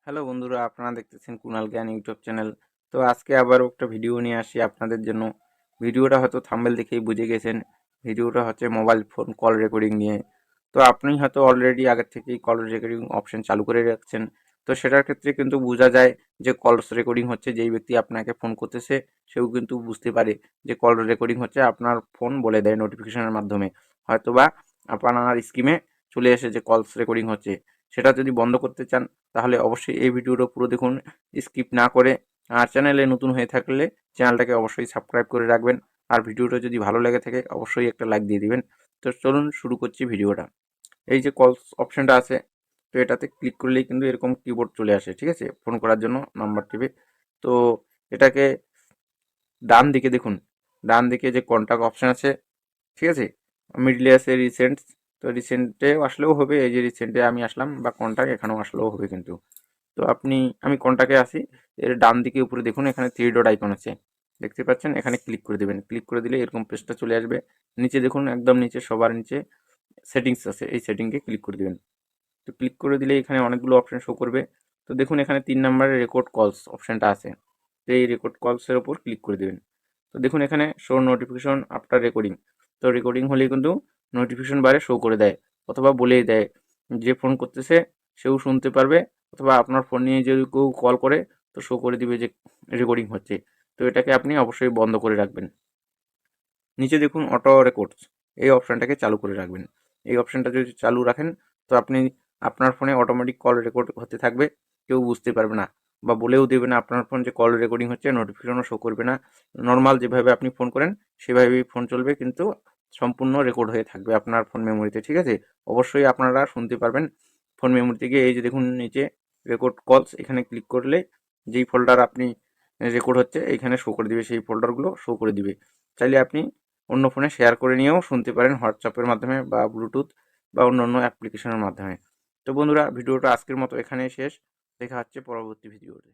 Hello বন্ধুরা, আপনারা দেখতেছেন কুণাল জ্ঞান ইউটিউব চ্যানেল। তো আজকে আবারও একটা ভিডিও নিয়ে আসি আপনাদের জন্য। ভিডিওটা হয়তো থাম্বনেল দেখেই বুঝে গেছেন, ভিডিওটা হচ্ছে মোবাইল ফোন কল রেকর্ডিং নিয়ে। তো আপনি হয়তো অলরেডি আগের থেকেই কল রেকর্ডিং অপশন চালু করে রাখছেন। তো সেটার ক্ষেত্রে কিন্তু বোঝা যায় যে কলস রেকর্ডিং হচ্ছে, যেই ব্যক্তি আপনাকে ফোন করতেছে সেও কিন্তু বুঝতে পারে যে কল রেকর্ডিং হচ্ছে, আপনার ফোন বলে দেয় নোটিফিকেশনের মাধ্যমে। হয়তোবা আপনার স্ক্রিনে চলে এসে যে কলস রেকর্ডিং হচ্ছে, সেটা যদি বন্ধ করতে চান তাহলে অবশ্যই এই ভিডিওটা পুরো দেখুন, স্কিপ না করে। আর চ্যানেলে নতুন হয়ে থাকলে চ্যানেলটাকে অবশ্যই সাবস্ক্রাইব করে রাখবেন। আর ভিডিওটা যদি ভালো লেগে থাকে অবশ্যই একটা লাইক দিয়ে দিবেন। তো চলুন শুরু করছি ভিডিওটা। এই যে কলস অপশনটা আছে, তো এটাতে ক্লিক করলেই কিন্তু এরকম কিবোর্ড চলে আসে, ঠিক আছে, ফোন করার জন্য নাম্বার টিপে। তো এটাকে ডান দিকে দেখুন, ডান দিকে যে কন্ট্যাক্ট অপশন আছে, ঠিক আছে, মিডলে আছে রিসেন্টস। তো রিসেন্টে আসলেও হবে, এই যে রিসেন্টে আমি আসলাম, বা কন্ট্যাক্ট এখানেও আসলেও হবে কিন্তু। তো আমি কন্টাক্টে আসি। এর ডান দিকে উপরে দেখুন, এখানে থ্রি ডট আইকন আছে, দেখতে পাচ্ছেন, এখানে ক্লিক করে দেবেন। ক্লিক করে দিলে এরকম পেজটা চলে আসবে। নিচে দেখুন, একদম নিচে সবার নিচে সেটিংস আছে, এই সেটিংকে ক্লিক করে দেবেন। তো ক্লিক করে দিলে এখানে অনেকগুলো অপশন শো করবে। তো দেখুন এখানে 3 নম্বরে রেকর্ড কলস অপশনটা আছে, তো এই রেকর্ড কলসের ওপর ক্লিক করে দেবেন। তো দেখুন এখানে শো নোটিফিকেশন আফটার রেকর্ডিং। তো রেকর্ডিং হলেই কিন্তু নোটিফিকেশন বারে শো করে দেয়, অথবা বলেই দেয় যে ফোন করতেছে সেও শুনতে পারবে, অথবা আপনার ফোন নিয়ে যদি কেউ কল করে তো শো করে দিবে যে রেকর্ডিং হচ্ছে। তো এটাকে আপনি অবশ্যই বন্ধ করে রাখবেন। নিচে দেখুন অটো রেকর্ডস, এই অপশানটাকে চালু করে রাখবেন। এই অপশানটা যদি চালু রাখেন তো আপনি আপনার ফোনে অটোমেটিক কল রেকর্ড হতে থাকবে, কেউ বুঝতে পারবে না, বা বলেও দেবে না আপনার ফোন যে কল রেকর্ডিং হচ্ছে, নোটিফিকেশনও শো করবে না। নর্মাল যেভাবে আপনি ফোন করেন সেভাবেই ফোন চলবে, কিন্তু সম্পূর্ণ রেকর্ড হয়ে থাকবে আপনার ফোন মেমোরিতে, ঠিক আছে। অবশ্যই আপনারা শুনতে পারবেন ফোন মেমোরি থেকে। এই যে দেখুন নিচে রেকর্ড কলস, এখানে ক্লিক করলে যেই ফোল্ডার আপনি রেকর্ড হচ্ছে এইখানে শো করে দিবে, সেই ফোল্ডারগুলো শো করে দিবে। চাইলে আপনি অন্য ফোনে শেয়ার করে নিয়েও শুনতে পারেন, হোয়াটসঅ্যাপের মাধ্যমে বা ব্লুটুথ বা অন্য অ্যাপ্লিকেশনের মাধ্যমে। তো বন্ধুরা, ভিডিওটা আজকের মতো এখানেই শেষ। দেখা হচ্ছে পরবর্তী ভিডিওতে।